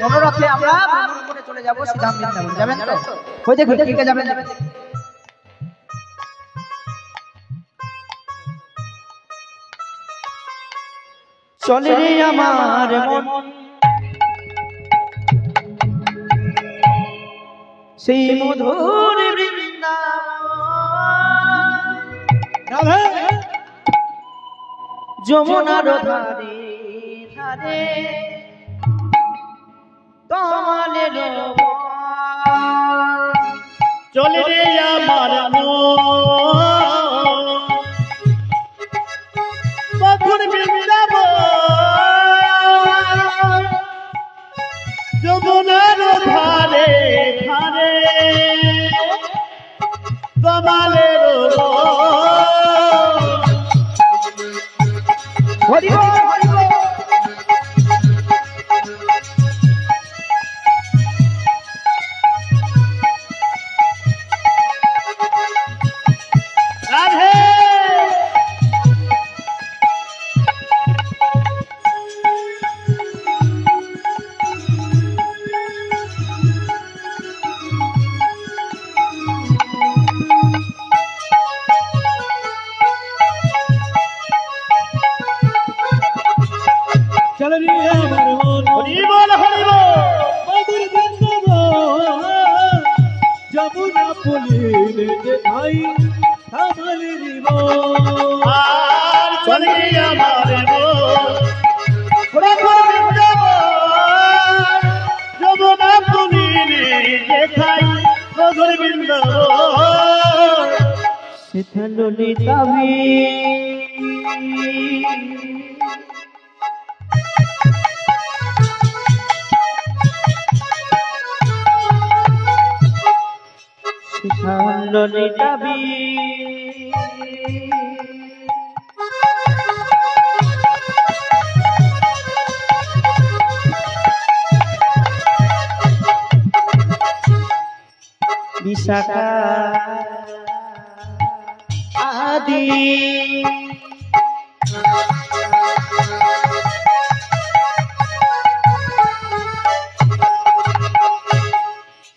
মনোরথে আমরা ভ্রমণ করে চলে যাব শ্রীধাম বৃন্দাবন। যাবেন তো? ওই দেখুন কে যাবেন? চলে রে আমার মন সেই মধুর বৃন্দাবন, যমুনার ধারে ধারে তোমাদের চলে রে আমার মধুর বৃন্দাবন, যমুনার ধারে ধারে তোমাদের হরি বল হরি বল। রাধে চলে রে আমার মন হরি বল হরি বল, মধুর বৃন্দাবন, যমুনা পুলিনে যে ভাই থামালে জীবন। আর চলে রে আমার মধুর বৃন্দাবন, যমুনা পুলিনে দেখাই মধুর বৃন্দাবন, সেথা ললিতাবি সেথা ললিতাবি বিশাখা আদি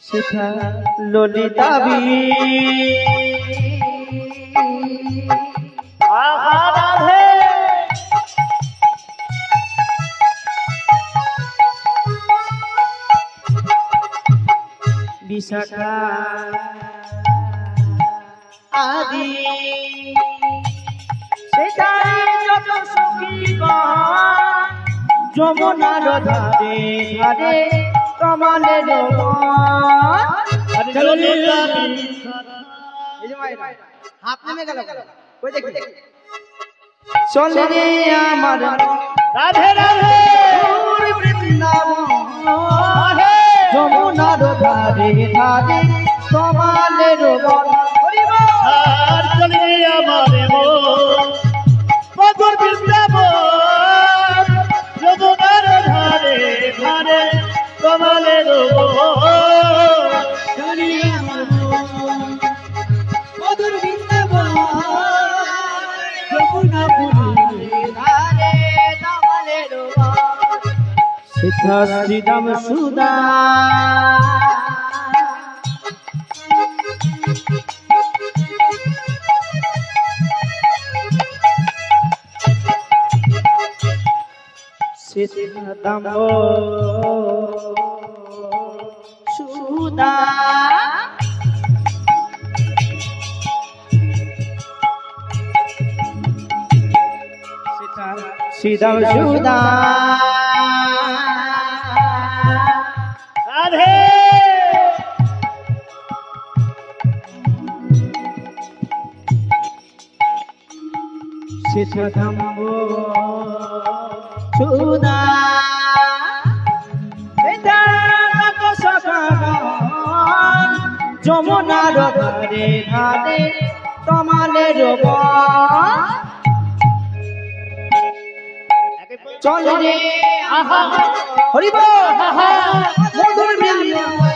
সেথা ললিতাবি আহা রাধে বিশাখা আদি সেখানে যত সখীগণ যমুনার ধারে ধারে কমলের হাত নেমে গেল। চলে রে আমার রাধে রাধে বৃন্দাবন, যমুনার ধারে ধারে কমলের আর চলে আমার মধুর বৃন্দাবন, যমুনার ধারে ধারে কমলের মধুর বৃন্দাবন, যমুনা পুলিনে ধারে কমলের সেথা শ্রীরাম সুদা সেথা দাম সুদা সেথা শ্রীরাম সুদা রাধে সেথা দাম সুদা সেথা যমুনার ধারে ধারে কমলের চলে রে আহা হরি বল মধুর বৃন্দাবন,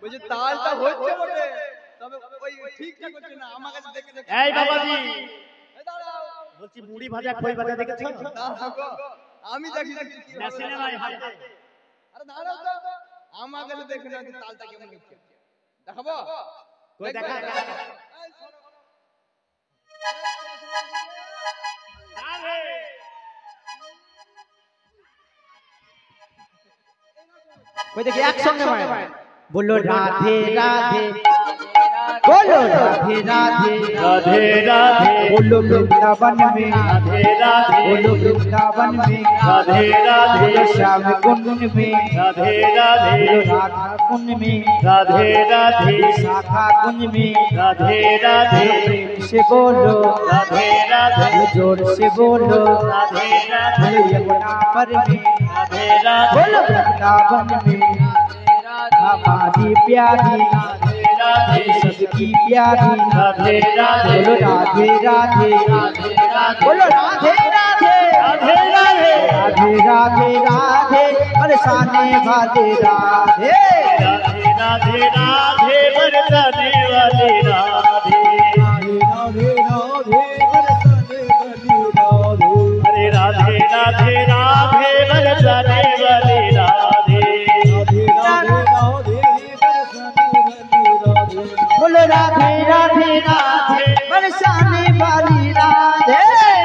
বলছে তালটা হচ্ছে বটে, তবে ওই ঠিকঠাক হচ্ছে না। আমার কাছে দেখে দেখে এই বাবাজি এই দাঁড়াও, বলছি মুড়ি ভাজা খই ভাজা দেখেছো? দাঁড়াও গো, আমি দেখি না সিনেমায় হয়। আরে দাঁড়াও তো, আমার কাছে দেখে না যে তালটা কেমন হচ্ছে। দেখাবো? কই দেখা এই শোনো। আরে ওই দেখি একসঙ্গে মারে বললো রাধে রাধে, बोलो राधे राधे, राधे राधे, बोलो वृंदावन में, राधे राधे, बोलो वृंदावन में, राधे राधे, बोलो श्याम कुंड में, राधे राधे, बोलो राधा कुंड में, राधे राधे, शाखा कुंज में, राधे राधे, प्रेम से बोलो राधे राधे, जोर से बोलो राधे राधे, बोलो यमुना पर में, राधे राधे, बोलो वृंदावन में, हमारी प्यारी राधे सबकी प्यारी, राधे राधे, बोलो राधे राधे, बोलो राधे राधे, राधे राधे, राधे राधे राधे, बरसाने वाले राधे, राधे राधे राधे, बरसाने वाले राधे, राधे राधे बरसाने वाली राधे, अरे राधे राधे राधे, बरसाने वाले राधे, राधे राधे बरसाने वाली राधे, बोलो राधे राधे राधे, बरसाने वाली राधे,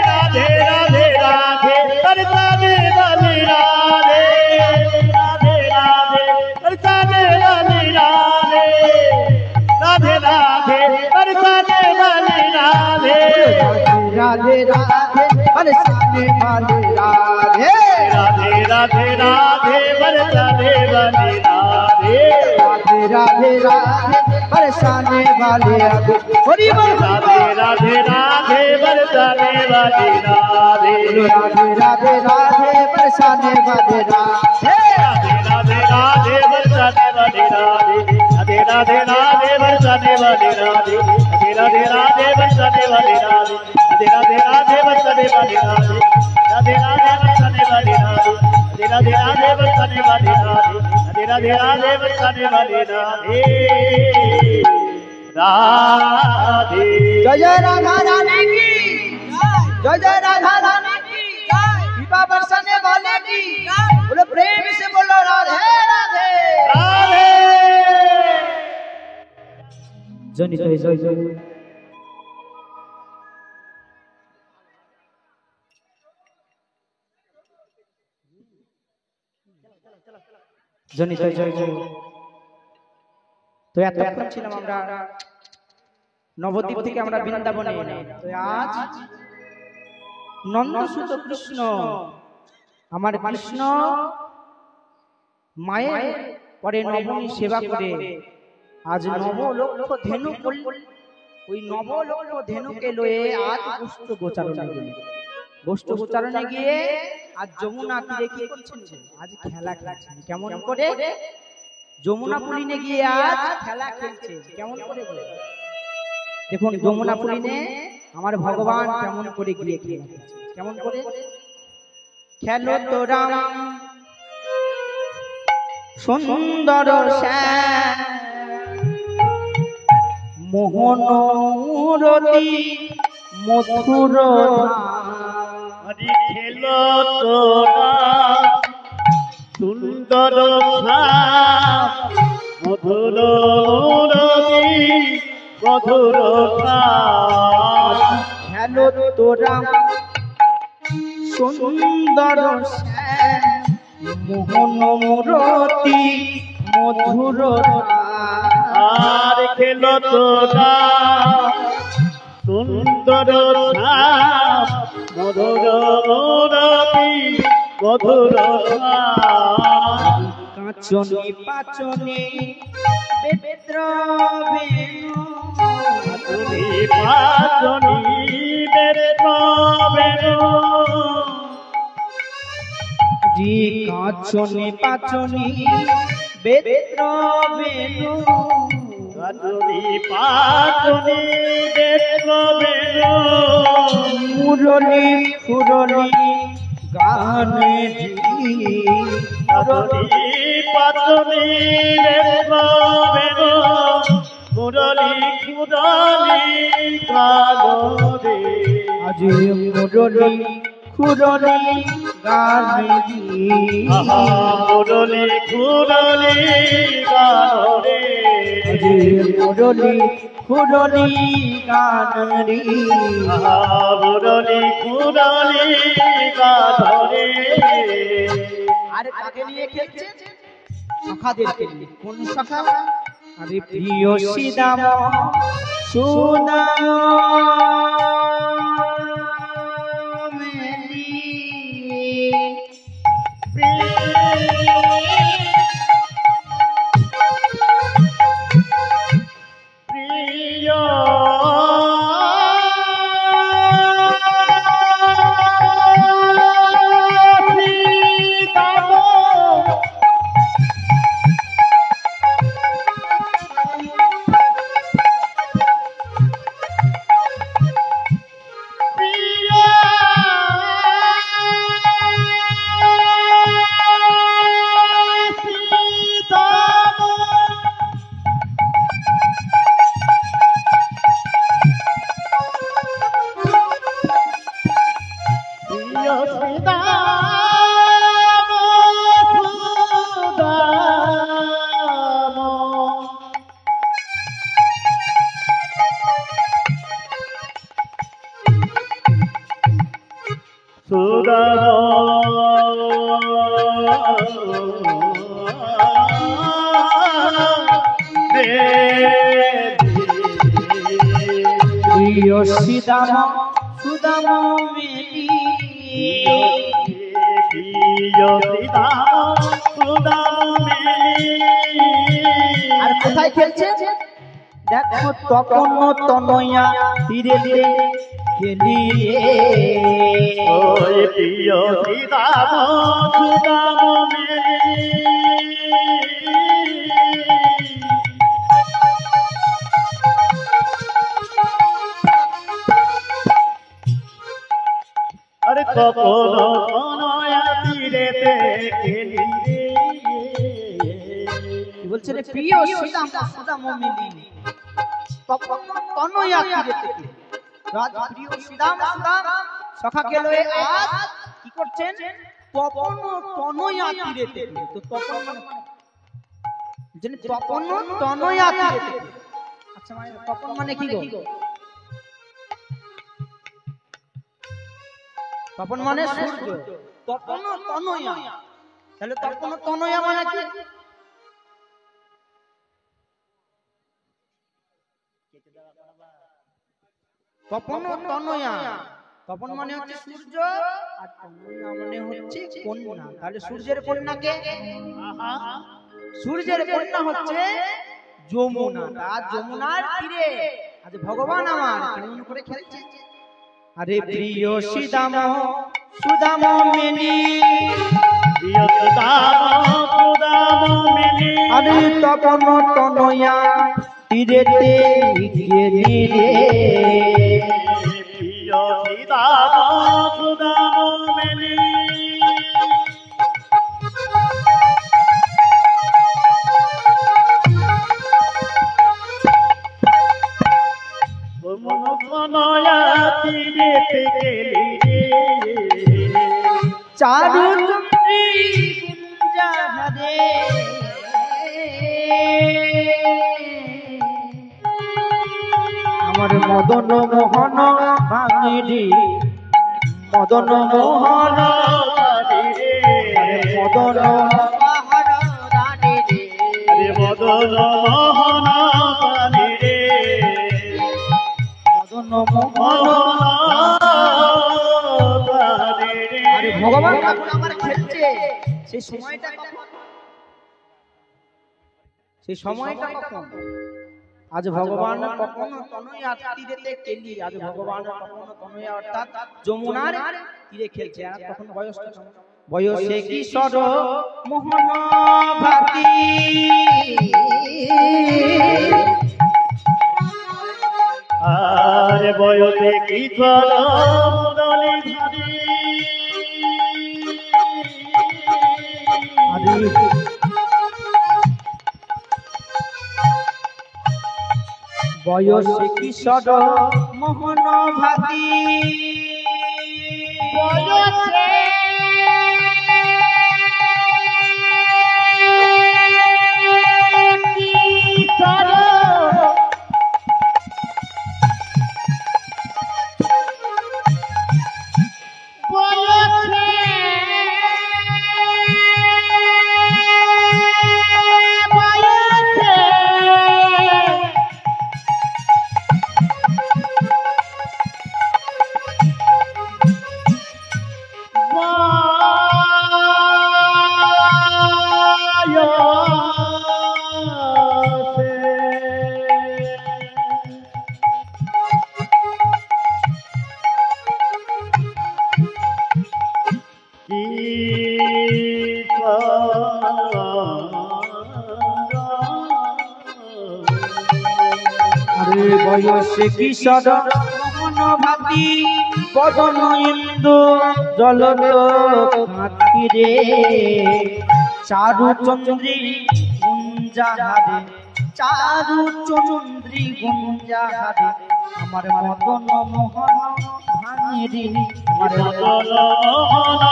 राधे राधे राधे, बरसाने वाली राधे, राधे राधे, बरसाने वाली राधे, राधे राधे, बरसाने वाली राधे, राधे राधे बरसाने वाली राधे, राधे राधे राधे, बरसाने वाली राधे, राधे राधे राधे बरसाने वाले राधे, हरि बोल राधे राधे राधे, बरसाने वाली राधे, राधे राधे राधे बरसाने वाले राधे, राधे राधे, बरसाने वाली राधे, राधे राधे राधे, बरसाने वाली राधे, राधे राधे बरसाने वाली राधे, राधे राधे बरसाने वाली राधे, राधे राधे बरसाने वाली राधे, राधे राधे बरसाने वाली राधे, राधे राधे बरसाने वाली राधे, राधे। जय जय राधा रानी की, जय जय राधा रानी की, कृपा बरसाने वाले की, बोलो प्रेम से बोलो राधे राधे, राधे जय जय जय जय জনি জয় জয় জয়। তো এতক্ষণ ছিলাম আমরা নবদ্বীপ থেকে আমরা বৃন্দাবনে এলাম। তো আজ নন্দসুত কৃষ্ণ, আমার কৃষ্ণ মায়ের পরে নবমী সেবা করে আজ নবলক্ষ ধেনু ওই নবলক্ষ ধেনুকে লয়ে আজ গোষ্ঠ গোচারণে গেলেন। গোষ্ঠ গোচারণে গিয়ে আজ যমুনা তীরে কি করছেন? আজ খেলা খেলছেন। কেমন করে? যমুনা পুলিনে গিয়ে আজ খেলা খেলছে। কেমন করে? দেখুন যমুনা পুলিনে আমার ভগবান কেমন করে গিয়ে খেলা খেলছে। কেমন করে? খেলো তো রাম সুন্দর শ্যাম মোহন মুরতি মধুর হরি খেলো তোরা সুন্দর শ্যাম মধুর মুরতি মধুর শ্যাম খেলো তোরা সুন্দর শ্যাম মোহন মুরতি মধুর আর খেলো তোরা সুন্দর শ্যাম মধুর মুরতি মধুর শ্যাম কাঁচনি পাচনি বেত্র বেণু তুমি পাচনি বেরো জি কাঁচনি পাচনি বেত্র বেণু তুমি পাচনি বেরো মুরলি ফুরলি গানে পাতনি পাতনি বেদ মুরলি মুরলি গানো রে আজ মুরলি খুরলি গানে আহা মুরলি খুরলি গানো রে আজ মুরলি খুরলি গানে আহা মুরলি খুরলি গানো রে আরে কাকে নিয়ে খেলছে সখাদেরকে নিয়ে কোন সখা আরে প্রিয় সীতাম প্রিয় সীতাম সুদাম মেলি আর কোথায় খেলছে দেখো তপন তনয়া ধীরে ধীরে খেলি ওই প্রিয় সীতাম সুদাম মেলি আরে তপন তনয়া তীরেতে খেলি রে কি বলছে রে প্রিয় সীতাম সুদাম মেলি তপন তনয়া ধীরে থেকে রাজ প্রিয় সীতাম সুদাম সখাকে লয়ে আজ কি করছেন তপন তনয়া তীরে থেকে তো তপন মানে জানেন তপন তনয়া তীরে থেকে আচ্ছা মানে তপন মানে কি গো তপন মানে সূর্য তপন তনয়া তাহলে তপন তনয়া মানে কি তপন তনয়া তপন মানে হচ্ছে সূর্য আর তনয়া মানে হচ্ছে কন্যা তাহলে সূর্যের কন্যা কে সূর্যের কন্যা হচ্ছে যমুনা আর যমুনার তীরে আজ ভগবান আমার কেমন করে খেলছে আরে প্রিয় সীতাম সুদাম মেলি প্রিয় সীতাম সুদাম মেলি আরে তপন তনয়া তীরেতে গেলি রে প্রিয় সীতাম সুদাম মেলি তনয়া তীরেতে গেলি রে চারু চন্দ্রী গুঞ্জাহারে আমার মদন মোহন ভাঙিরি মদন মোহন মদন পাহাড় রানী রে আরে মদন মোহন পানি রে মদন মোহন আরে ভগবান ঠাকুর আমার খেলছে সেই সময়টা কখন সেই সময়টা কখন আজ ভগবান কখন তনয়া তীরেতে খেলি আজ ভগবান কখন তনয়া অর্থাৎ যমুনার তীরে খেলছে আর তখন বয়সটা কেমন বয়সে কিশোর মোহন ভাতি আর বয়সে কিশোর মুরলি ধারি বয়সে কিশোর মোহন ভাতি বয়সে কিশোর বয়সে কিশোর মোহন ভাতি বদন ইন্দু জলত রে চারু চন্দ্রী গুঞ্জাহারে চারু চন্দ্রী গুঞ্জাহারে আমার মদন মোহন ভাঙিরি আমার মদন মোহন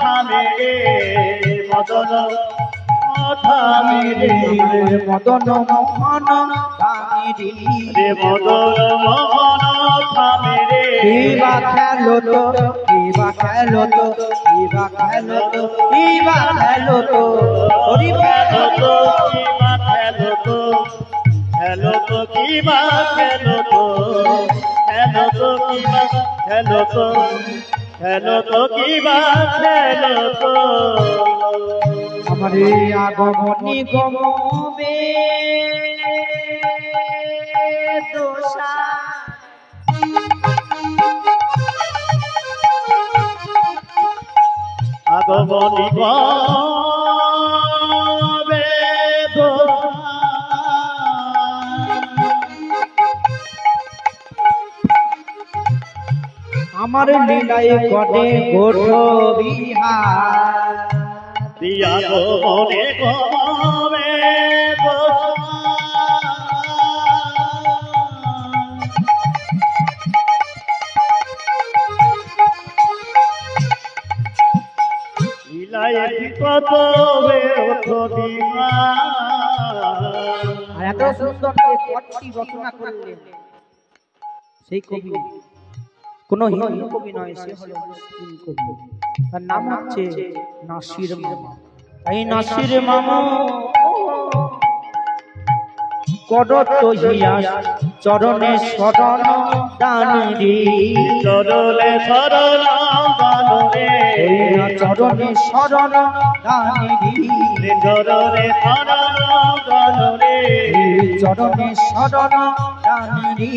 থামে রে মদন থামে রে মদন মোহন ভাঙিরি রে মদন মোহন থামে রে কিবা খেলো তো কিবা খেলো তো কিবা খেলো তো কিবা খেলো তো হরি খেলো তো কিবা খেলো তো খেলো তো কিবা খেলো তো খেলো তো কিবা খেলো তো খেলো তো কিবা খেলো তো আমার আগমনী গমবে দোষা আগমনী গবে আমার লীলায় ঘটে গোঠ বিহার দিয়া গমনে গবে কত এত সুন্দর পদটি রচনা করলেন সেই কবি কোন হিন্দু কবি নয়, সে হলো মুসলিম কবি। তার নাম হচ্ছে নাসির মামা। এই নাসির মামা করত হিয়াস চরণে শরণ দানি চরণে শরণ দানরে চরণে শরণ দানি চরণে শরণ দানরে চরণে শরণ দানি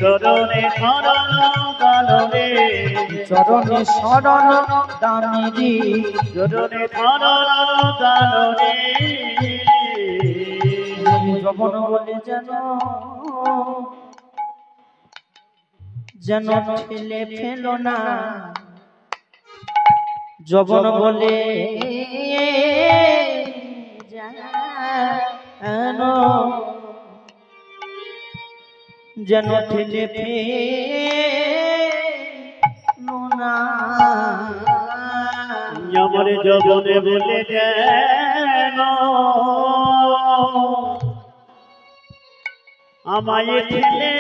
চরণে শরণ দানরে চরণে শরণ দানি চরণে শরণ দানরে যবন বলে যেন যেন ঠেলে ফেলো না, যবন বলে যেন ঠেলে ফেলো না। আমার যবনে বলে যেন আমায় ঠেলে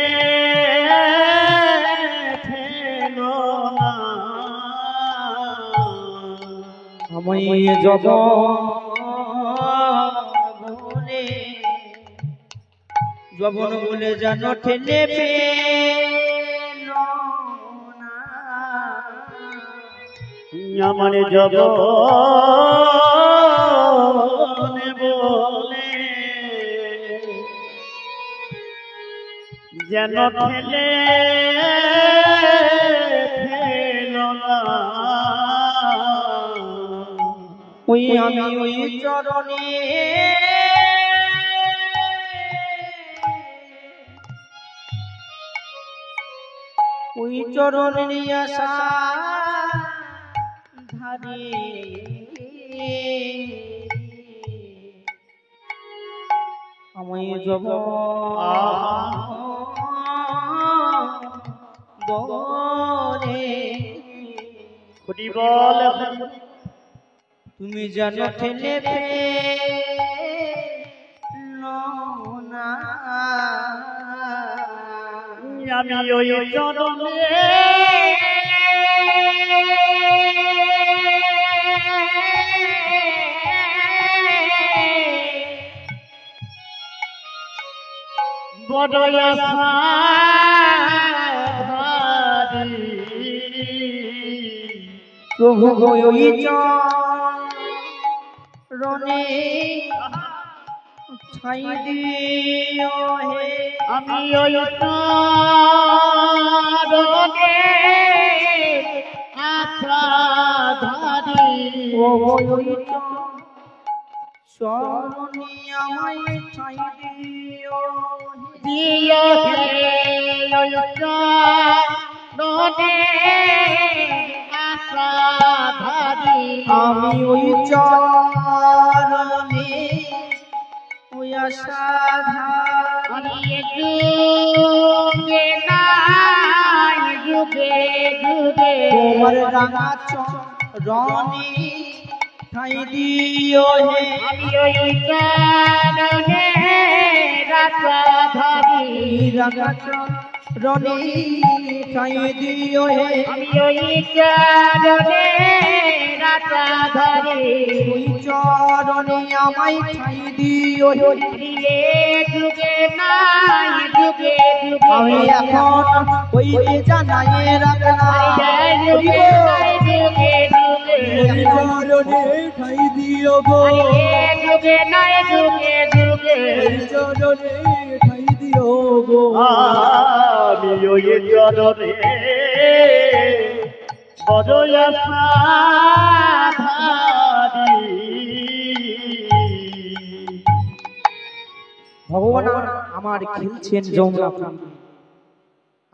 ফেলো না। আমায় যবন বলে যেন ঠেলে ফেলো না। আমার যবনে বলে যেন ঠেলে ফেলো না। ওই আমি ওই চরণে ওই চরণের আশা ধারে আমায় যবন বনে হরি বল তুমি যেন ঠেলে না আমি ওই চরণে বড় প্রভু ওই চরণে ঠাই দিও হে আমি ওই চরণে আশাধারী ওই চরণে আমায় ঠাই দিও দিও হে ওই চরণে আশাধারী আমি ওই চরণে ওই আশাধারী যুগে নাই যুগে যুগে তোমার রাঙা চরণে ঠাই দিও হে আমি ওই চরণে রাধাধারী রাঙা চরণে ঠাই দিও হে আমি ওই চরণে রাধাধারী ওই চরণে আমায় ঠাই দিও হে যুগে যুগে নাই যুগে যুগে আমি এখন ওই জানাই রাখলাম যুগে নাই যুগে যুগে চরণে ঠাই দিও গো যুগে নাই যুগে যুগে চরণে ঠাই দিও গো আমি ওই চরণে বড় আশাধারী ভগবান আমার খেলছেন যমুনা প্রান্তে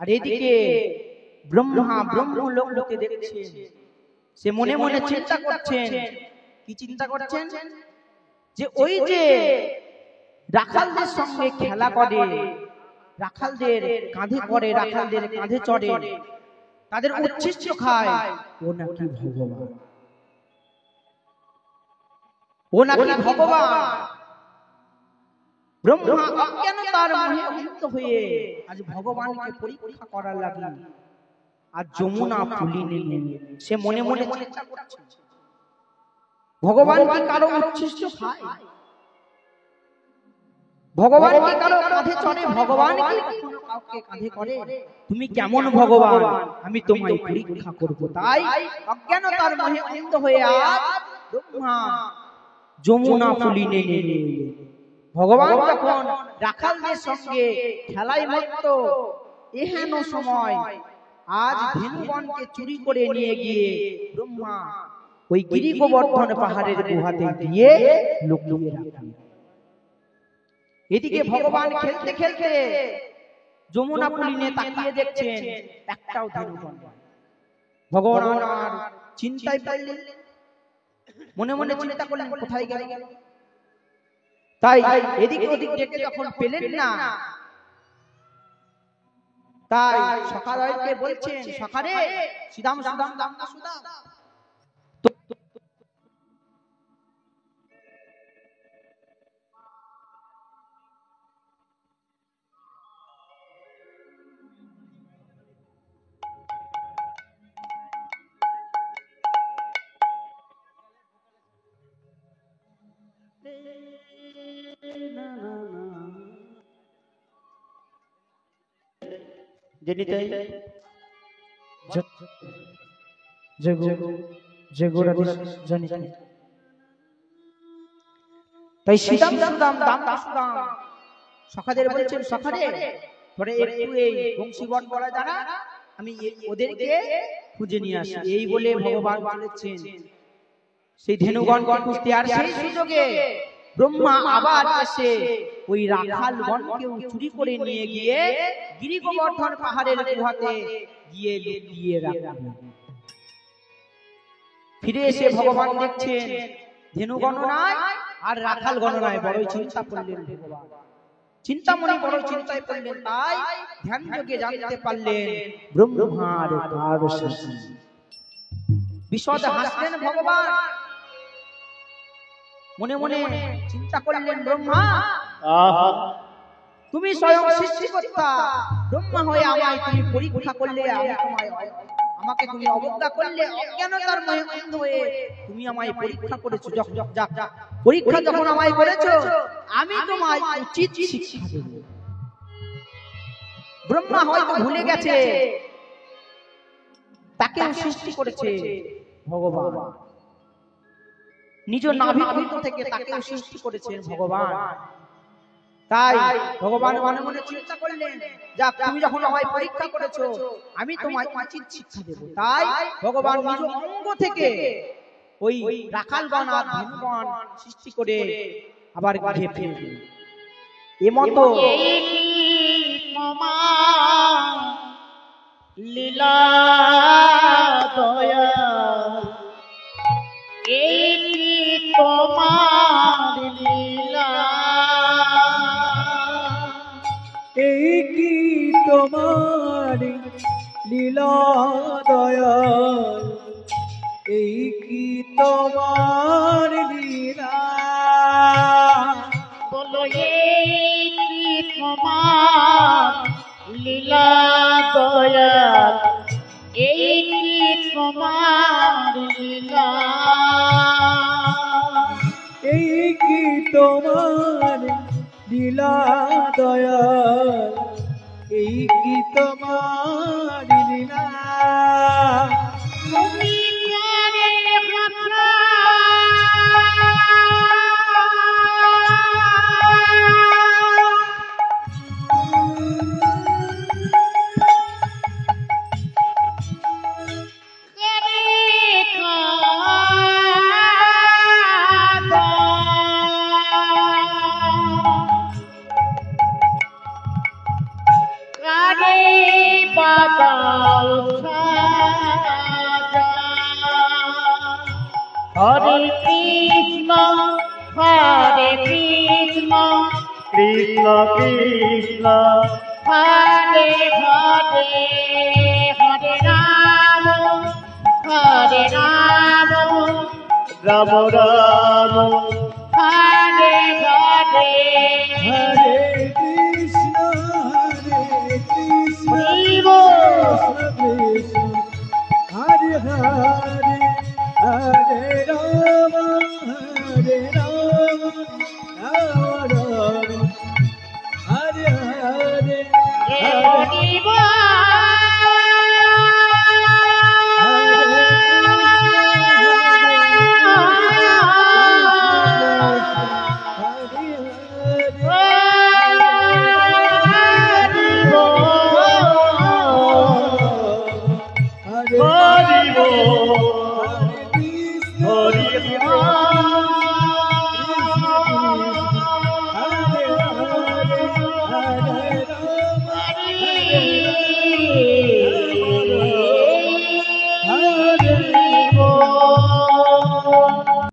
আর এদিকে ব্রহ্মলোকে দেখছেন সে মনে মনে চিন্তা করছেন কি চিন্তা করছেন যে ওই যে রাখালদের সঙ্গে খেলা করে রাখালদের কাঁধে করে রাখালদের কাঁধে চড়ে তাদের উচ্ছিষ্ট খায় ও নাকি ভগবান ও নাকি ভগবান ব্রহ্মা অজ্ঞানতার মোহে অন্ধ হয়ে আজ ভগবানকে পরীক্ষা করার লাগি আর যমুনা ফুলিনি সে মনে মনে চিন্তা করছে ভগবান কি কারো উচ্ছিষ্ট খায় ভগবান কি কারো কাঁধে চড়ে ভগবান কি কখনো কাউকে কাঁধে করে তুমি কেমন ভগবান আমি তোমায় পরীক্ষা করব তাই অজ্ঞানতার মোহে অন্ধ হয়ে আজ ব্রহ্মা যমুনা ফুলিনি ভগবান যখন রাখালদের সঙ্গে খেলায় মত্ত এহেন সময় আজ ধেনুগণকে চুরি করে নিয়ে গিয়ে ব্রহ্মা ওই গিরি গোবর্ধন পাহাড়ের গুহাতে দিয়ে লুকিয়ে রাখলেন এদিকে ভগবান খেলতে খেলতে যমুনা পুলিনে তাকিয়ে দেখছেন একটাও ধেনুগণ ভগবান আর চিন্তায় পড়লেন মনে মনে চিন্তা করলেন কোথায় গেল তাই এদিক ওদিক ডেকে যখন পেলেন না তাই সখাদেরকে বলছেন সখারে সুদাম সুদাম দাম সুদাম তাই সুদাম সুদাম দাম সুদাম সখাদের বলছেন সখারে তোরে একটু এই বংশীবন করা জানা আমি ওদেরকে খুঁজে নিয়ে আসি এই বলে ভগবান বলেছেন সেই ধেনুগণকে খুঁজতে আর সেই সুযোগে ব্রহ্মা আবার এসে ওই রাখালগণকেও চুরি করে নিয়ে গিয়ে গিরি গোবর্ধন পাহাড়ের গুহাতে গিয়ে লুকিয়ে রাখলেন ফিরে এসে ভগবান দেখছেন ধেনুগণ নাই আর রাখাল গণ নাই বড়ই চিন্তা করলেন ভগবান চিন্তামণি বড় চিন্তায় পড়লেন, তাই ধ্যান যোগে জানতে পারলেন ব্রহ্মার কার শাসন। বিশদ হাসলেন ভগবান, মনে মনে চিন্তা করলেন, ব্রহ্মা আহা তুমি স্বয়ং সৃষ্টিকর্তা, ব্রহ্মা হয়ে আমায় তুমি পরীক্ষা করলে, আমাকে তুমি অবজ্ঞা করলে, অজ্ঞানতার অন্ধ হয়ে তুমি আমায় পরীক্ষা করেছো। পরীক্ষা যখন আমায় করেছো, আমি তোমায় উচিত শিক্ষা দেব। ব্রহ্মা হয়তো ভুলে গেছে তাকেও সৃষ্টি করেছে ভগবান, নিজ নাভিভূত থেকে তাকেও সৃষ্টি করেছেন ভগবান। তাই ভগবান মনে মনে চিন্তা করলেন, যাক তুমি যখন আমায় পরীক্ষা করেছো, আমি তোমায় উচিত শিক্ষা দেব। তাই ভগবান নিজ অঙ্গ থেকে ওই রাখালগণ আর ধনুগণ সৃষ্টি করে আবার গৃহে ফিরলেন। এমতো লীলা দয়া, এই তোমার লীলা, এই কি তোমার লীলা দয়াল, এই কি তোমার লীলা, বলো এই কি তোমার লীলা দয়াল, এই কি তোমার লীলা, এই কি তোমার লীলা দয়াল, এই কি তোমার লীলা, তুমি জানে কথা হরে কৃষ্ণ হরে কৃষ্ণ কৃষ্ণ কৃষ্ণ হরে হরে হরে রাম রাম রাম হরে হরে হরে কৃষ্ণ শিব কৃষ্ণ হরে হরে হরে রাম